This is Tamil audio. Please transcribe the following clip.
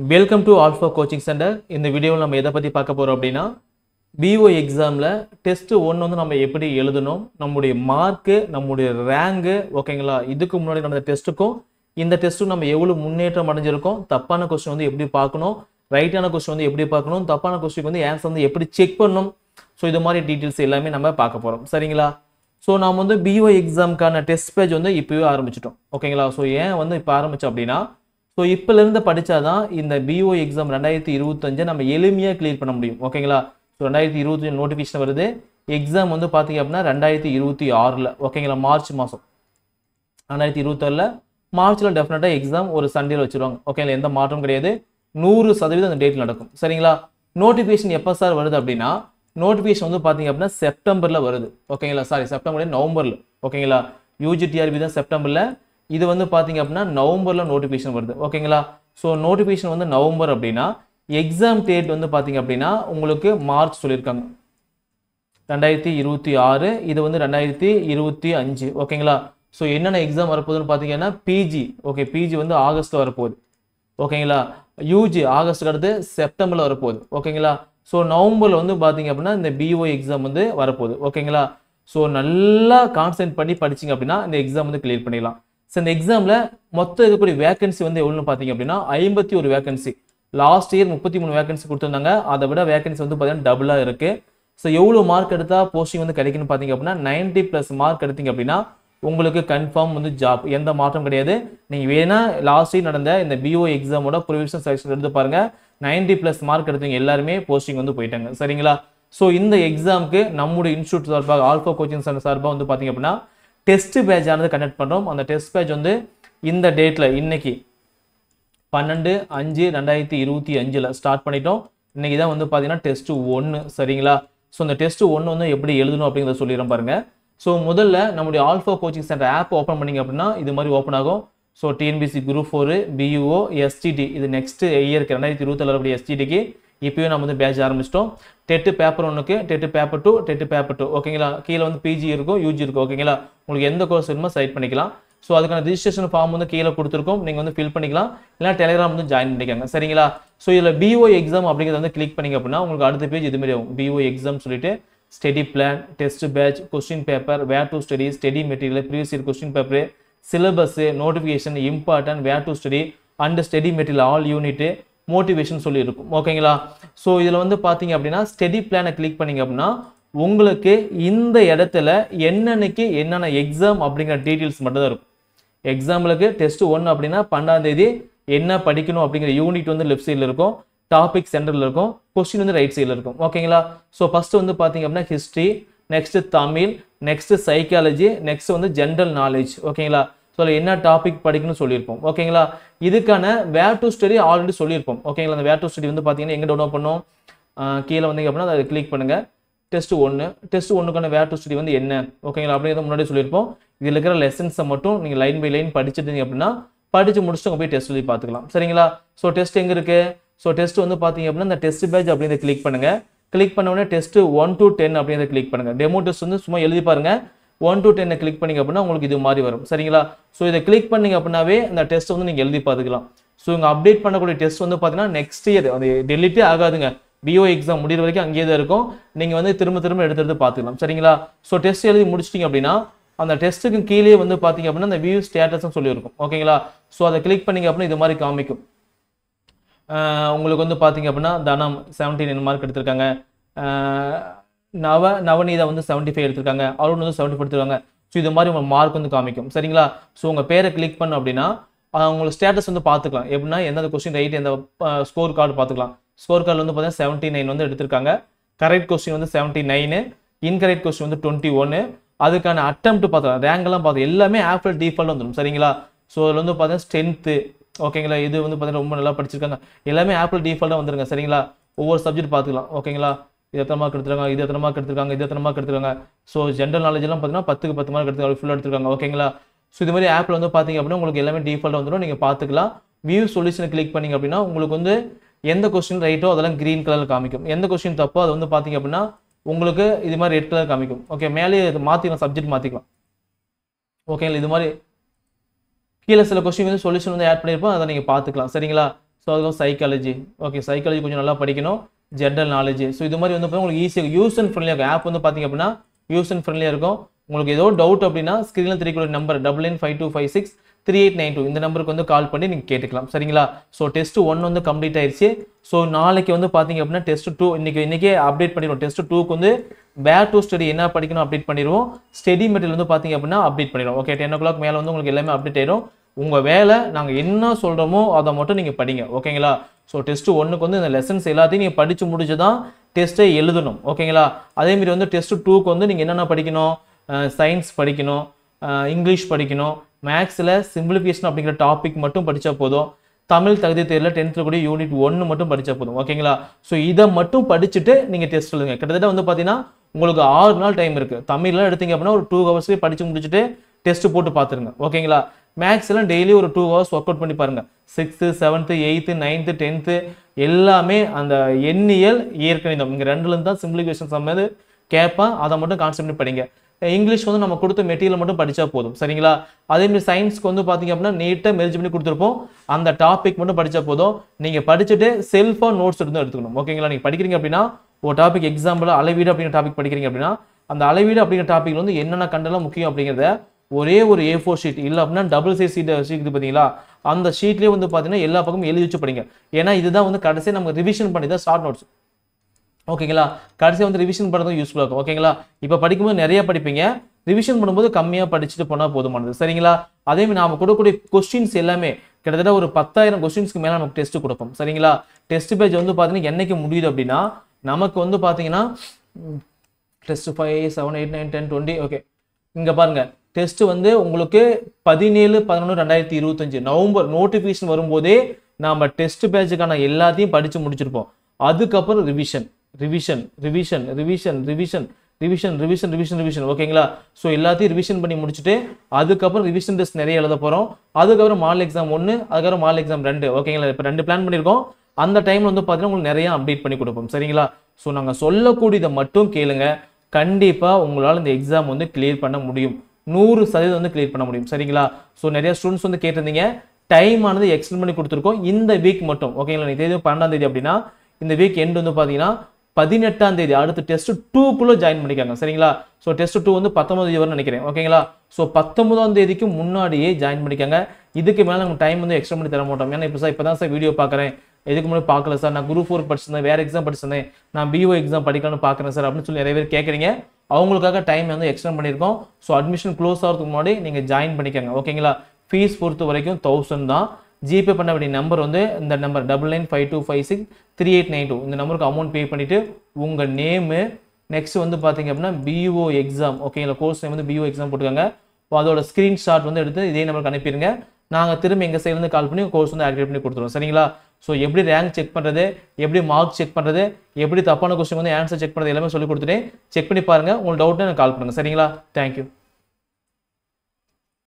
Welcome to Alpha Coaching Center. இந்த வீடியோவில் நம்ம எதை பற்றி பார்க்க போகிறோம் அப்படின்னா BO எக்ஸாமில் டெஸ்ட் 1 வந்து நம்ம எப்படி எழுதணும், நம்முடைய மார்க்கு, நம்முடைய ரேங்கு, ஓகேங்களா? இதுக்கு முன்னாடி நடந்த டெஸ்ட்டுக்கும் இந்த டெஸ்ட்டும் நம்ம எவ்வளோ முன்னேற்றம் அடைஞ்சிருக்கோம், தப்பான கொஸ்டின் வந்து எப்படி பார்க்கணும், ரைட்டான கொஸ்டின் வந்து எப்படி பார்க்கணும், தப்பான கொஸ்டின் வந்து ஆன்சர் வந்து எப்படி செக் பண்ணணும். ஸோ இது மாதிரி டீட்டெயில்ஸ் எல்லாமே நம்ம பார்க்க போகிறோம், சரிங்களா? ஸோ நாம் வந்து BO எக்ஸாமுக்கான டெஸ்ட் பேஜ் வந்து இப்போவே ஆரம்பிச்சிட்டோம், ஓகேங்களா? ஸோ ஏன் வந்து இப்போ ஆரம்பித்தோம் அப்படின்னா, ஸோ இப்போலேருந்து படித்தாதான் இந்த BO எக்ஸாம் 2025 நம்ம எளிமையாக கிளியர் பண்ண முடியும், ஓகேங்களா? ஸோ 2025 நோட்டிஃபிகேஷன் வருது. எக்ஸாம் வந்து பார்த்தீங்க அப்படின்னா 2026, ஓகேங்களா? மார்ச் மாதம் 2026 மார்ச்சில் டெஃபினட்டாக எக்ஸாம் ஒரு சண்டேல வச்சுருவாங்க, ஓகேங்களா? எந்த மாற்றமும் கிடையாது, 100% அந்த டேட்டில் நடக்கும், சரிங்களா? நோட்டிஃபிகேஷன் எப்போ சார் வருது அப்படின்னா, நோட்டிஃபிகேஷன் வந்து பார்த்தீங்க அப்படின்னா செப்டம்பரில் வருது, ஓகேங்களா? செப்டம்பர் நவம்பரில், ஓகேங்களா? UGTRB தான் செப்டம்பரில், இது வந்து பார்த்தீங்க அப்படின்னா நவம்பரில் நோட்டிஃபிகேஷன் வருது, ஓகேங்களா? ஸோ நோட்டிஃபிகேஷன் வந்து நவம்பர் அப்படின்னா எக்ஸாம் டேட் வந்து பார்த்தீங்க அப்படின்னா உங்களுக்கு மார்ச் சொல்லியிருக்காங்க 2026, இது வந்து 2025, ஓகேங்களா? ஸோ என்னென்ன எக்ஸாம் வரப்போகுதுன்னு பார்த்தீங்கன்னா பிஜி, ஓகே, பிஜி வந்து ஆகஸ்ட்டில் வரப்போகுது, ஓகேங்களா? யூஜி ஆகஸ்ட்டுக்கு அடுத்து செப்டம்பரில் வரப்போகுது, ஓகேங்களா? ஸோ நவம்பரில் வந்து பார்த்தீங்க அப்படின்னா இந்த BO எக்ஸாம் வந்து வரப்போகுது, ஓகேங்களா? ஸோ நல்லா கான்சென்ட்ரேட் பண்ணி படிச்சிங்க அப்படின்னா இந்த எக்ஸாம் வந்து கிளியர் பண்ணிடலாம். ஸோ இந்த எக்ஸாமில் மொத்தம் இருக்கக்கூடிய வேகன்சி வந்து எவ்வளோன்னு பார்த்தீங்க அப்படின்னா 51 வேகன்சி. லாஸ்ட் இயர் 33 வேகன்சி கொடுத்துருந்தாங்க, அதை விட வேகன்சி வந்து பார்த்தீங்கன்னா டபுளாக இருக்குது. ஸோ எவ்வளோ மார்க் எடுத்தால் போஸ்டிங் வந்து கிடைக்குன்னு பார்த்தீங்க அப்படின்னா 90+ மார்க் எடுத்தீங்க அப்படின்னா உங்களுக்கு கன்ஃபார்ம் வந்து ஜாப், எந்த மாற்றம் கிடையாது. நீங்கள் வேணா லாஸ்ட் இயர் நடந்த இந்த BO எக்ஸாமோட ப்ரொவிஷனல் செலெக்ஷன் எடுத்து பாருங்கள், 90+ மார்க் எடுத்தவங்க எல்லாருமே போஸ்டிங் வந்து போயிட்டாங்க, சரிங்களா? ஸோ இந்த எக்ஸாமுக்கு நம்முடைய இன்ஸ்டியூட் சார்பாக ஆல்ஃபா கோச்சிங் சென்டர் சார்பாக வந்து பார்த்தீங்க அப்படின்னா டெஸ்ட் பேட்ச் ஆனது கண்டக்ட் பண்ணுறோம். அந்த டெஸ்ட் பேட்ச் வந்து இந்த டேட்டில் இன்னைக்கு 12/5/2025 ஸ்டார்ட் பண்ணிட்டோம். இன்னைக்கு தான் வந்து பார்த்தீங்கன்னா டெஸ்ட் 1, சரிங்களா? ஸோ இந்த டெஸ்ட் 1 வந்து எப்படி எழுதணும் அப்படிங்கிறத சொல்லிடுறேன் பாருங்க. ஸோ முதல்ல நம்முடைய alpha coaching centre of open பண்ணிங்க அப்படின்னா இது மாதிரி ஓப்பன் ஆகும். So TNPSC group 4, BUO, STT, இது நெக்ஸ்ட் இயருக்கு 2027 வரக்கூடிய STTக்கு இப்போயே நம்ம வந்து பேட்ச் ஆரம்பிச்சிட்டோம். டெட்டு பேப்பர் 1க்கு, டெட்டு பேப்பர் 2, டெட்டு பேப்பர் 2, ஓகேங்களா? கீழே வந்து PG இருக்கும், UG இருக்கும், ஓகேங்களா? உங்களுக்கு எந்த கோர்ஸ் வேணுமோ செலக்ட் பண்ணிக்கலாம். ஸோ அதுக்கான ரிஜிஸ்ட்ரேஷன் ஃபார்ம் வந்து கீழே கொடுத்துருக்கோம், நீங்கள் வந்து ஃபில் பண்ணிக்கலாம், இல்லை டெலிகிராம் வந்து ஜாயின் பண்ணிக்கோங்க, சரிங்களா? ஸோ இதில் BO எக்ஸாம் அப்படிங்கிறத வந்து கிளிக் பண்ணிங்க அப்படின்னா உங்களுக்கு அடுத்த பேஜ் இதுமாரி ஆகும். BO எக்ஸாம் சொல்லிட்டு study plan, test batch, question paper, where to study, study material, previous year question paper, syllabus, notification, important, where to study and study material all unit, motivation சொல்லி இருக்கும், ஓகேங்களா? ஸோ இதில் வந்து பார்த்தீங்க அப்படின்னா ஸ்டடி பிளானை கிளிக் பண்ணிங்க அப்படின்னா உங்களுக்கு இந்த இடத்துல என்னன்னைக்கு என்னென்ன எக்ஸாம் அப்படிங்கிற டீட்டெயில்ஸ் மட்டும் தான் இருக்கும். எக்ஸாம்பிளுக்கு டெஸ்ட் 1 அப்படின்னா 12ஆம் தேதி என்ன படிக்கணும் அப்படிங்கிற யூனிட் வந்து லெஃப்ட் சைடில் இருக்கும், டாபிக் சென்டரில் இருக்கும், கொஸ்டின் வந்து ரைட் சைடில் இருக்கும், ஓகேங்களா? ஸோ ஃபஸ்ட்டு வந்து பார்த்தீங்க அப்படின்னா history, next Tamil, next psychology, next வந்து ஜென்ரல் நாலேஜ், ஓகேங்களா? ஸோ அதில் என்ன டாபிக் படிக்கணும்னு சொல்லியிருப்போம், ஓகேங்களா? இதுக்கான வேர் டு ஸ்டடி ஆல்ரெடி சொல்லியிருப்போம், ஓகேங்களா? அந்த வேர் டு ஸ்டடி வந்து பார்த்தீங்கன்னா எங்கே டவுன்லோட் பண்ணோம், கீழே வந்தீங்க அப்படின்னா அதை கிளிக் பண்ணுங்கள். டெஸ்ட் 1க்கான வேர் டு ஸ்டடி வந்து என்ன, ஓகேங்களா? அப்படிங்கிறத முன்னாடி சொல்லியிருப்போம். இதில் இருக்கிற லெசன்ஸை மட்டும் நீங்கள் லைன் பை லைன் படிச்சுட்டீங்க அப்படின்னா படித்து முடிச்சுட்டு உங்கள் போய் டெஸ்ட் எழுதி பார்த்துக்கலாம், சரிங்களா? ஸோ டெஸ்ட் எங்கே இருக்குது? ஸோ டெஸ்ட் வந்து பார்த்தீங்க அப்படின்னா இந்த டெஸ்ட் பேட்ச் அப்படிங்கிறத கிளிக் பண்ணுங்கள். கிளிக் பண்ண உடனே டெஸ்ட் 1 to 10 அப்படிங்கிறத கிளிக் பண்ணுங்கள். டெமோ டெஸ்ட் வந்து சும்மா எழுதி பாருங்கள். 1 to 10 கிளிக் பண்ணிங்க அப்படின்னா உங்களுக்கு இது மாதிரி வரும், சரிங்களா? ஸோ இதை கிளிக் பண்ணிங்க அப்படின்னாவே அந்த டெஸ்ட் வந்து நீங்கள் எழுதி பார்த்துக்கலாம். ஸோ இங்கே அப்டேட் பண்ணக்கூடிய டெஸ்ட் வந்து பார்த்தீங்கன்னா நெக்ஸ்ட் இயர் அது டெலிட்டே ஆகாதுங்க, BO எக்ஸாம் முடிகிற வரைக்கும் அங்கேயே தான் இருக்கும். நீங்கள் வந்து திரும்ப திரும்ப எடுத்து பார்த்துக்கலாம், சரிங்களா? ஸோ டெஸ்ட் எழுதி முடிச்சிட்டிங்க அப்படின்னா அந்த டெஸ்ட்டுக்கு கீழே வந்து பார்த்தீங்க அப்படின்னா அந்த வியூ ஸ்டேட்டஸ்ன்னு சொல்லியிருக்கும், ஓகேங்களா? ஸோ அதை கிளிக் பண்ணிங்க அப்படின்னா இது மாதிரி காமிக்கும். உங்களுக்கு வந்து பார்த்தீங்க அப்படின்னா தனம் 79 மார்க் எடுத்திருக்காங்க, நவநீதா வந்து 75 எடுத்திருக்காங்க, அருண் வந்து 74 எடுத்திருக்காங்க. ஸோ இது மாதிரி உங்கள் மார்க் வந்து காமிக்கும், சரிங்களா? ஸோ உங்கள் பேரை கிளிக் பண்ண அப்படின்னா உங்களுக்கு ஸ்டேட்டஸ் வந்து பார்த்துக்கலாம், எப்படின்னா எந்தெந்த கொஸ்டின் ரைட், எந்த ஸ்கோர் கார்டு பார்த்துக்கலாம். ஸ்கோர் கார்டு வந்து பார்த்தீங்கன்னா 79 வந்து எடுத்திருக்காங்க, கரெக்ட் கொஸ்டின் வந்து 79, இன்கரெக்ட் கொஸ்டின் வந்து 21, அதுக்கான அட்டெம்ப்ட் பார்த்துக்கலாம், ரேங்கெல்லாம் பார்த்து எல்லாமே ஆப்பிள் டிஃபால்ட் வந்துடும், சரிங்களா? ஸோ அதில் வந்து பார்த்தீங்கன்னா ஸ்ட்ரென்த்து, ஓகேங்களா? இது வந்து பார்த்தீங்கன்னா ரொம்ப நல்லா படிச்சிருக்காங்க, எல்லாமே ஆப்பிள் டிஃபால்ட்டாக வந்துருங்க, சரிங்களா? ஒவ்வொரு சப்ஜெக்ட் பார்த்துக்கலாம், ஓகேங்களா? இது எத்தனை மார்க் எடுத்துருக்காங்க, இது எத்தனை மார்க் எடுத்துருக்காங்க, இது எத்தனை மார்க் எடுத்துருக்காங்க. ஸோ ஜென்ரல் நாலேஜ்லாம் பார்த்தீங்கன்னா 10க்கு 10 மார்க் எடுத்துருக்காங்க, ஃபுல்லாக எடுத்துருக்காங்க, ஓகேங்களா? ஸோ இது மாதிரி ஆப்பில் வந்து பார்த்தீங்க அப்படின்னா உங்களுக்கு எல்லாமே டிஃபால்ட்டாக வந்துடும், நீங்கள் பார்த்துக்கலாம். வியூ சொல்யூஷனை கிளிக் பண்ணிங்க அப்படின்னா உங்களுக்கு வந்து எந்த கொஸ்டின் ரைட்டோ அதெல்லாம் க்ரீன் கலரில் காமிக்கும், எந்த கொஸ்டின் தப்போ அது வந்து பார்த்தீங்க அப்படின்னா உங்களுக்கு இது மாதிரி ரெட் கலர் காமிக்கும், ஓகே? மேலே மாற்றிக்கலாம், சப்ஜெக்ட் மாற்றிக்கலாம், ஓகேங்களா? இது மாதிரி கீழே சில கொஸ்டின் வந்து சொல்யூஷன் வந்து ஆட் பண்ணியிருப்போம், அதை நீங்கள் பார்த்துக்கலாம், சரிங்களா? ஸோ அதுக்கப்புறம் சைக்காலஜி. ஓகே, சைக்காலஜி கொஞ்சம் நல்லா படிக்கணும். General knowledge. ஸோ இது மாதிரி வந்து உங்களுக்கு ஈஸியாக யூஸ் அண்ட் ஃப்ரெண்ட்லியாக இருக்கும். ஆப் வந்து பார்த்தீங்க அப்படின்னா யூஸ் அண்ட் ஃப்ரெண்ட்லியாக இருக்கும். உங்களுக்கு ஏதோ டவுட் அப்படின்னா ஸ்க்ரீனில் தெரியக்கூடிய நம்பர் 9952563892 இந்த நம்பருக்கு வந்து கால் பண்ணி நீங்கள் கேட்டுக்கலாம். சரிங்களா? ஸோ டெஸ்ட் 1 வந்து கம்ப்ளீட் ஆயிடுச்சு. ஸோ நாளைக்கு வந்து பார்த்தீங்க அப்படின்னா டெஸ்ட் 2 இன்னைக்கே அப்டேட் பண்ணிடுவோம். டெஸ்ட் 2க்கு வந்து பேக் டு ஸ்டடி என்ன படிக்கணும் அப்டேட் பண்ணிடுவோம். ஸ்டடி மெட்டீரியல் வந்து பார்த்தீங்க அப்படின்னா அப்டேட் பண்ணிடுவோம். ஓகே, 10 o'clock மேலே வந்து உங்களுக்கு எல்லாமே அப்டேட் ஆயிடும். உங்கள் வேலை நாங்கள் என்ன சொல்கிறோமோ அதை மட்டும் நீங்கள் படிங்க. ஓகேங்களா? ஸோ டெஸ்ட் 1க்கு வந்து இந்த லெசன்ஸ் எல்லாத்தையும் நீங்கள் படித்து முடிச்சு தான் டெஸ்ட்டை எழுதணும். ஓகேங்களா? அதேமாரி வந்து டெஸ்ட் 2க்கு வந்து நீங்கள் என்னென்ன படிக்கணும்? சயின்ஸ் படிக்கணும், இங்கிலீஷ் படிக்கணும், மேக்ஸில் சிம்பிளிஃபிகேஷன் அப்படிங்கிற டாபிக் மட்டும் படித்தா போதும். தமிழ் தகுதி தேர்வில் 10th கூடிய யூனிட் 1 மட்டும் படித்தா போதும். ஓகேங்களா? ஸோ இதை மட்டும் படிச்சுட்டு நீங்கள் டெஸ்ட் எழுதுங்க. கிட்டத்தட்ட வந்து பார்த்தீங்கன்னா உங்களுக்கு 6 நாள் டைம் இருக்குது. தமிழ்லாம் எடுத்தீங்க அப்படின்னா ஒரு 2 hours படித்து முடிச்சுட்டு டெஸ்ட் போட்டு பார்த்துருங்க. ஓகேங்களா? மேக்ஸ்லாம் டெய்லி ஒரு 2 hours ஒர்க் அவுட் பண்ணி பாருங்க. 6th 7th 8th 9th 10th எல்லாமே அந்த எண்ணியல் இயற்கணிதம் இங்கே ரெண்டுலேருந்து தான் சிம்பிளிஃபிகேஷன் சம்மது கேட்பேன். அதை மட்டும் கான்செப்ட் பண்ணி படிங்க. இங்கிலீஷ் வந்து நம்ம கொடுத்த மெட்டீரியல் மட்டும் படித்தா போதும். சரிங்களா? அதேமாதிரி சயின்ஸ்க்கு வந்து பார்த்தீங்க அப்படின்னா நீட்டாக மெர்ஜ் பண்ணி கொடுத்துருப்போம். அந்த டாபிக் மட்டும் படித்தா போதும். நீங்கள் படிச்சுட்டு செல்ஃபாக நோட்ஸ் எடுத்து எடுத்துக்கணும். ஓகேங்களா? நீங்கள் படிக்கிறீங்க அப்படின்னா ஒரு டாபிக் எக்ஸாம்பிள் அளவீடு அப்படிங்கிற டாபிக் படிக்கிறீங்க அப்படின்னா அந்த அளவீடு அப்படிங்கிற டாபிக்ல வந்து என்னென்ன கண்டெல்லாம் முக்கியம் அப்படிங்கிறத ஒரே ஒரு A4 ஷீட் இல்லை அப்படின்னா டபுள் சைஸ் ஷீட் பார்த்தீங்களா அந்த ஷீட்லேயே வந்து பார்த்தீங்கன்னா எல்லா பக்கமும் எழுதி வச்சு படிங்க. ஏன்னா இதுதான் வந்து கடைசியாக நம்ம ரிவிஷன் பண்ணி தான் ஷார்ட் நோட்ஸ். ஓகேங்களா? கடைசியாக வந்து ரிவிஷன் பண்ணுறது யூஸ்ஃபுல்லாக இருக்கும். ஓகேங்களா? இப்போ படிக்கும்போது நிறைய படிப்பீங்க, ரிவிஷன் பண்ணும்போது கம்மியாக படிச்சுட்டு போனால் போதுமானது. சரிங்களா? அதேமாதிரி நாம் கொடுக்கக்கூடிய கொஸ்டின்ஸ் எல்லாமே கிட்டத்தட்ட ஒரு 10,000 கொஸ்டின்ஸ்க்கு மேலே நமக்கு டெஸ்ட் கொடுப்போம். சரிங்களா? டெஸ்ட் பேஜ் வந்து பார்த்தீங்கன்னா என்னைக்கு முடியுது அப்படின்னா நமக்கு வந்து பார்த்தீங்கன்னா டெஸ்ட் 5 7 8 9 10 20 ஓகே இங்கே பாருங்க டெஸ்ட் வந்து உங்களுக்கு 17/11/2025 நவம்பர் நோட்டிஃபிகேஷன் வரும்போதே நாம் டெஸ்ட் பேஜுக்கான எல்லாத்தையும் படித்து முடிச்சிருப்போம். அதுக்கப்புறம் revision revision revision revision revision revision revision revision revision ஓகேங்களா? ஸோ எல்லாத்தையும் ரிவிஷன் பண்ணி முடிச்சுட்டு அதுக்கப்புறம் ரிவிஷன் டெஸ்ட் நிறைய எழுத போகிறோம். அதுக்கப்புறம் மாடல் எக்ஸாம் 1 அதுக்கப்புறம் மாடல் எக்ஸாம் 2 ஓகேங்களா? இப்போ 2 பிளான் பண்ணியிருக்கோம். அந்த டைமில் வந்து பார்த்தீங்கன்னா உங்களுக்கு நிறைய அப்டேட் பண்ணி கொடுப்போம். சரிங்களா? ஸோ நாங்கள் சொல்லக்கூடியதை மட்டும் கேளுங்க. கண்டிப்பாக உங்களால் இந்த எக்ஸாம் வந்து கிளியர் பண்ண முடியும். 100% வந்து கிளியர் பண்ண முடியும். சரிங்களா? ஸோ நிறைய ஸ்டூடெண்ட்ஸ் வந்து கேட்டிருந்தீங்க, டைம் ஆனது எக்ஸ்டெண்ட் பண்ணி கொடுத்துருக்கோம் இந்த வீக் மட்டும். ஓகேங்களா? தேதி 12ஆம் தேதி அப்படின்னா இந்த வீக் எண்ட் வந்து பார்த்தீங்கன்னா 18ஆம் தேதி அடுத்து டெஸ்ட் 2க்குள்ளே ஜாயின் பண்ணிக்காங்க. சரிங்களா? ஸோ டெஸ்ட் 2 வந்து 19ஆம் தேதி வரும்னு நினைக்கிறேன். ஓகேங்களா? ஸோ 19ஆம் தேதிக்கு முன்னாடியே ஜாயின் பண்ணிக்காங்க. இதுக்கு மேலே நம்ம டைம் வந்து எக்ஸ்டெண்ட் பண்ணி தர மாட்டோம். ஏன்னா இப்போ தான் சார் வீடியோ பார்க்குறேன், இதுக்கு முன்னாடி பார்க்கல சார், நான் குரூப் 4 படிச்சிருந்தேன், வேறு எக்ஸாம் படிச்சிருந்தேன், நான் BO எக்ஸாம் படிக்கலாம்னு பார்க்குறேன் சார் அப்படின்னு சொல்லி நிறைய பேர் கேட்குறீங்க. அவங்களுக்காக டைம் வந்து எக்ஸ்டெண்ட் பண்ணியிருக்கோம். ஸோ அட்மிஷன் க்ளோஸ் ஆகிறதுக்கு முன்னாடி நீங்கள் ஜாயின் பண்ணிக்கோங்க. ஓகேங்களா? ஃபீஸ் பொறுத்த வரைக்கும் 1000 தான். ஜிபே பண்ண வேண்டிய நம்பர் வந்து இந்த நம்பர் 9952563892 இந்த நம்பருக்கு அமௌண்ட் பே பண்ணிவிட்டு உங்கள் நேமு நெக்ஸ்ட் வந்து பார்த்தீங்க அப்படின்னா BO எக்ஸாம் ஓகேங்களா? கோர்ஸ் நேம் வந்து BO எக்ஸாம் போட்டுக்கோங்க. அதோட ஸ்க்ரீன்ஷாட் வந்து எடுத்து இதே நம்பருக்கு அனுப்பிடுங்க. நாங்கள் திரும்ப எங்கள் சைட்லேருந்து கால் பண்ணி கோர்ஸ் வந்து ஆக்டிவேட் பண்ணி கொடுத்துருவோம். சரிங்களா? ஸோ எப்படி ரேங்க் செக் பண்ணுறது, எப்படி மார்க் செக் பண்ணுறது, எப்படி தப்பான கொஸ்டின் வந்து ஆன்சர் செக் பண்ணுறது எல்லாமே சொல்லி கொடுத்துட்டேன். செக் பண்ணி பாருங்கள். உங்களுக்கு டவுட்னா எனக்கு கால் பண்ணுங்கள். சரிங்களா? தேங்க்யூ.